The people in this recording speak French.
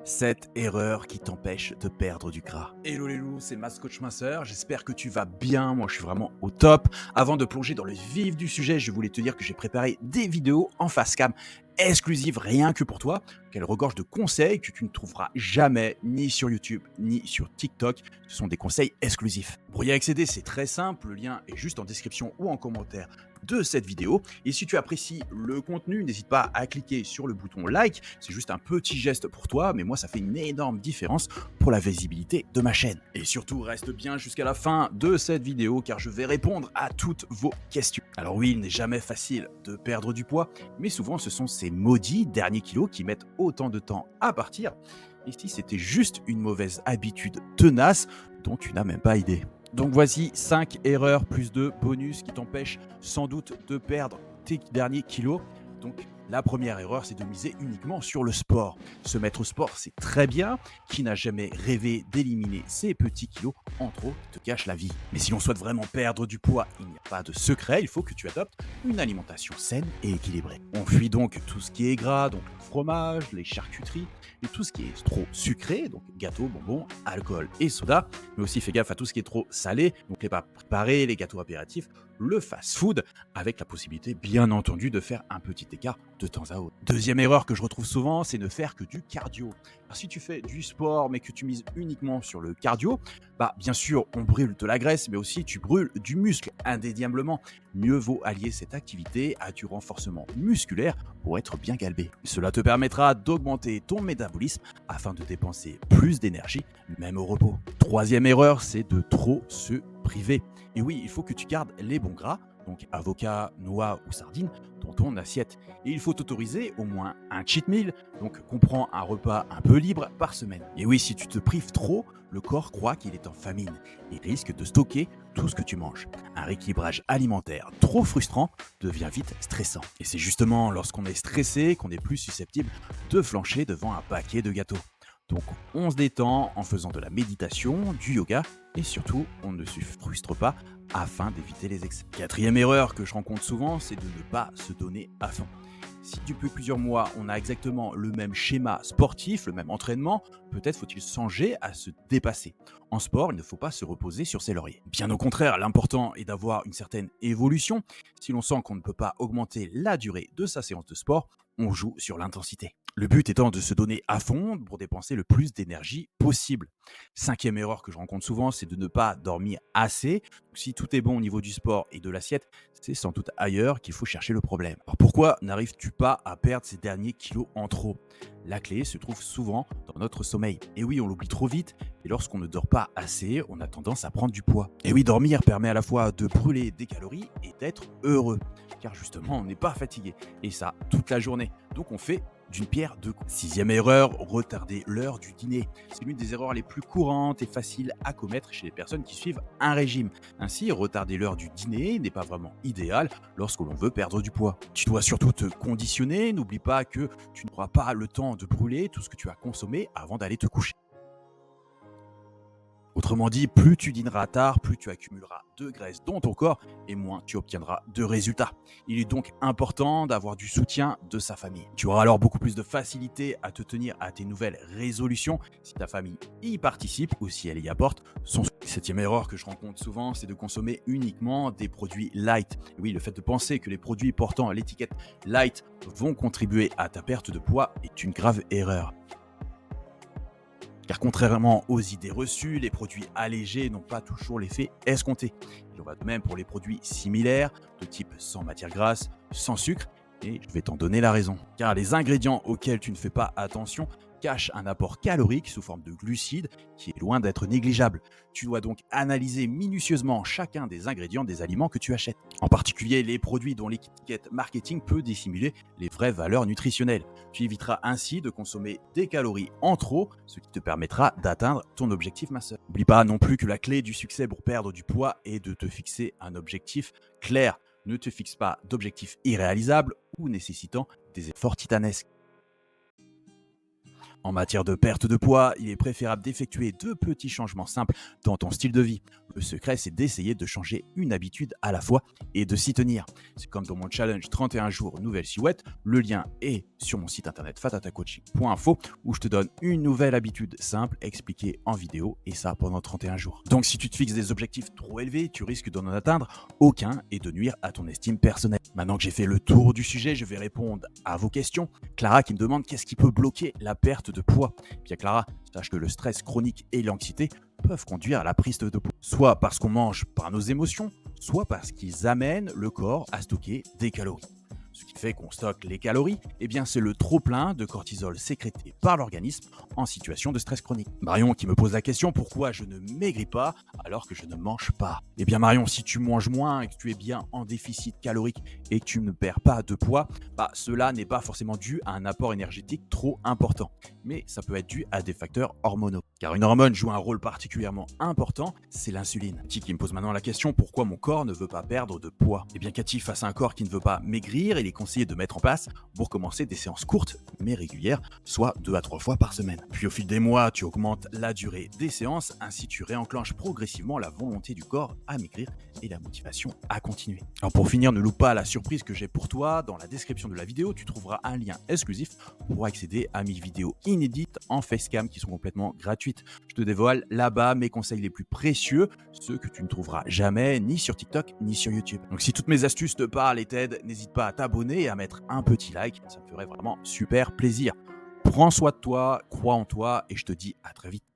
Cette erreur qui t'empêche de perdre du gras. Hello les loups, c'est Mas Coach Minceur, j'espère que tu vas bien, moi je suis vraiment au top. Avant de plonger dans le vif du sujet, je voulais te dire que j'ai préparé des vidéos en face cam exclusives rien que pour toi, qu'elles regorgent de conseils que tu ne trouveras jamais ni sur YouTube ni sur TikTok. Ce sont des conseils exclusifs. Pour y accéder, c'est très simple, le lien est juste en description ou en commentaire de cette vidéo. Et si tu apprécies le contenu, n'hésite pas à cliquer sur le bouton like. C'est juste un petit geste pour toi, mais moi ça fait une énorme différence pour la visibilité de ma chaîne. Et surtout, reste bien jusqu'à la fin de cette vidéo car je vais répondre à toutes vos questions. Alors oui, il n'est jamais facile de perdre du poids, mais souvent ce sont ces maudits derniers kilos qui mettent autant de temps à partir. Et si c'était juste une mauvaise habitude tenace dont tu n'as même pas idée. Donc voici 5 erreurs plus de bonus qui t'empêchent sans doute de perdre tes derniers kilos. Donc la première erreur, c'est de miser uniquement sur le sport. Se mettre au sport, c'est très bien. Qui n'a jamais rêvé d'éliminer ses petits kilos en trop qui te cachent la vie. Mais si l'on souhaite vraiment perdre du poids, il n'y a pas de secret, il faut que tu adoptes une alimentation saine et équilibrée. On fuit donc tout ce qui est gras, donc le fromage, les charcuteries, et tout ce qui est trop sucré, donc gâteaux, bonbons, alcool et soda, mais aussi fais gaffe à tout ce qui est trop salé, donc les plats préparés, les gâteaux apéritifs, le fast-food, avec la possibilité bien entendu de faire un petit écart de temps à autre. Deuxième erreur que je retrouve souvent, c'est ne faire que du cardio. Alors si tu fais du sport mais que tu mises uniquement sur le cardio, bah bien sûr on brûle de la graisse mais aussi tu brûles du muscle indéniablement. Mieux vaut allier cette activité à du renforcement musculaire pour être bien galbé. Cela te permettra d'augmenter ton métabolisme afin de dépenser plus d'énergie même au repos. Troisième erreur, c'est de trop se priver. Et oui, il faut que tu gardes les bons gras, donc avocat, noix ou sardines, dans ton assiette. Et il faut t'autoriser au moins un cheat meal, donc comprends un repas un peu libre par semaine. Et oui, si tu te prives trop, le corps croit qu'il est en famine et risque de stocker tout ce que tu manges. Un rééquilibrage alimentaire trop frustrant devient vite stressant. Et c'est justement lorsqu'on est stressé qu'on est plus susceptible de flancher devant un paquet de gâteaux. Donc on se détend en faisant de la méditation, du yoga et surtout on ne se frustre pas afin d'éviter les excès. Quatrième erreur que je rencontre souvent, c'est de ne pas se donner à fond. Si depuis plusieurs mois on a exactement le même schéma sportif, le même entraînement, peut-être faut-il songer à se dépasser. En sport, il ne faut pas se reposer sur ses lauriers. Bien au contraire, l'important est d'avoir une certaine évolution. Si l'on sent qu'on ne peut pas augmenter la durée de sa séance de sport, on joue sur l'intensité. Le but étant de se donner à fond pour dépenser le plus d'énergie possible. Cinquième erreur que je rencontre souvent, c'est de ne pas dormir assez. Si tout est bon au niveau du sport et de l'assiette, c'est sans doute ailleurs qu'il faut chercher le problème. Alors pourquoi n'arrives-tu pas à perdre ces derniers kilos en trop? La clé se trouve souvent dans notre sommeil. Et oui, on l'oublie trop vite, et lorsqu'on ne dort pas assez, on a tendance à prendre du poids. Et oui, dormir permet à la fois de brûler des calories et d'être heureux, car justement, on n'est pas fatigué. Et ça, toute la journée. Donc on fait d'une pierre deux coups. Sixième erreur, retarder l'heure du dîner. C'est l'une des erreurs les plus courantes et faciles à commettre chez les personnes qui suivent un régime. Ainsi, retarder l'heure du dîner n'est pas vraiment idéal lorsque l'on veut perdre du poids. Tu dois surtout te conditionner, n'oublie pas que tu n'auras pas le temps de brûler tout ce que tu as consommé avant d'aller te coucher. Autrement dit, plus tu dîneras tard, plus tu accumuleras de graisse dans ton corps et moins tu obtiendras de résultats. Il est donc important d'avoir du soutien de sa famille. Tu auras alors beaucoup plus de facilité à te tenir à tes nouvelles résolutions si ta famille y participe ou si elle y apporte son soutien. Septième erreur que je rencontre souvent, c'est de consommer uniquement des produits light. Et oui, le fait de penser que les produits portant l'étiquette light vont contribuer à ta perte de poids est une grave erreur. Car contrairement aux idées reçues, les produits allégés n'ont pas toujours l'effet escompté. Il en va de même pour les produits similaires, de type sans matière grasse, sans sucre, et je vais t'en donner la raison. Car les ingrédients auxquels tu ne fais pas attention cachent un apport calorique sous forme de glucides qui est loin d'être négligeable. Tu dois donc analyser minutieusement chacun des ingrédients des aliments que tu achètes. En particulier les produits dont l'étiquette marketing peut dissimuler les vraies valeurs nutritionnelles. Tu éviteras ainsi de consommer des calories en trop, ce qui te permettra d'atteindre ton objectif masseur. N'oublie pas non plus que la clé du succès pour perdre du poids est de te fixer un objectif clair. Ne te fixe pas d'objectifs irréalisables ou nécessitant des efforts titanesques. En matière de perte de poids, il est préférable d'effectuer 2 petits changements simples dans ton style de vie. Le secret, c'est d'essayer de changer une habitude à la fois et de s'y tenir. C'est comme dans mon challenge 31 jours nouvelle silhouette, le lien est sur mon site internet fatatacoaching.info où je te donne une nouvelle habitude simple expliquée en vidéo et ça pendant 31 jours. Donc si tu te fixes des objectifs trop élevés, tu risques d'en atteindre aucun et de nuire à ton estime personnelle. Maintenant que j'ai fait le tour du sujet, je vais répondre à vos questions. Clara qui me demande qu'est-ce qui peut bloquer la perte de poids. Bien Clara, sache que le stress chronique et l'anxiété peuvent conduire à la prise de poids. Soit parce qu'on mange par nos émotions, soit parce qu'ils amènent le corps à stocker des calories. Ce qui fait qu'on stocke les calories, eh bien c'est le trop-plein de cortisol sécrété par l'organisme en situation de stress chronique. Marion qui me pose la question pourquoi je ne maigris pas alors que je ne mange pas. Eh bien Marion, si tu manges moins et que tu es bien en déficit calorique et que tu ne perds pas de poids, cela n'est pas forcément dû à un apport énergétique trop important, mais ça peut être dû à des facteurs hormonaux. Car une hormone joue un rôle particulièrement important, c'est l'insuline. Cathy qui me pose maintenant la question pourquoi mon corps ne veut pas perdre de poids. Eh bien Cathy, face à un corps qui ne veut pas maigrir, il est conseillé de mettre en place pour commencer des séances courtes mais régulières, soit 2 à 3 fois par semaine. Puis au fil des mois, tu augmentes la durée des séances, ainsi tu réenclenches progressivement la volonté du corps à maigrir et la motivation à continuer. Alors pour finir, ne loupe pas la surprise que j'ai pour toi. Dans la description de la vidéo, tu trouveras un lien exclusif pour accéder à mes vidéos inédites en facecam qui sont complètement gratuites. Je te dévoile là-bas mes conseils les plus précieux, ceux que tu ne trouveras jamais ni sur TikTok ni sur YouTube. Donc si toutes mes astuces te parlent et t'aident, n'hésite pas à t'abonner et à mettre un petit like, ça me ferait vraiment super plaisir. Prends soin de toi, crois en toi et je te dis à très vite.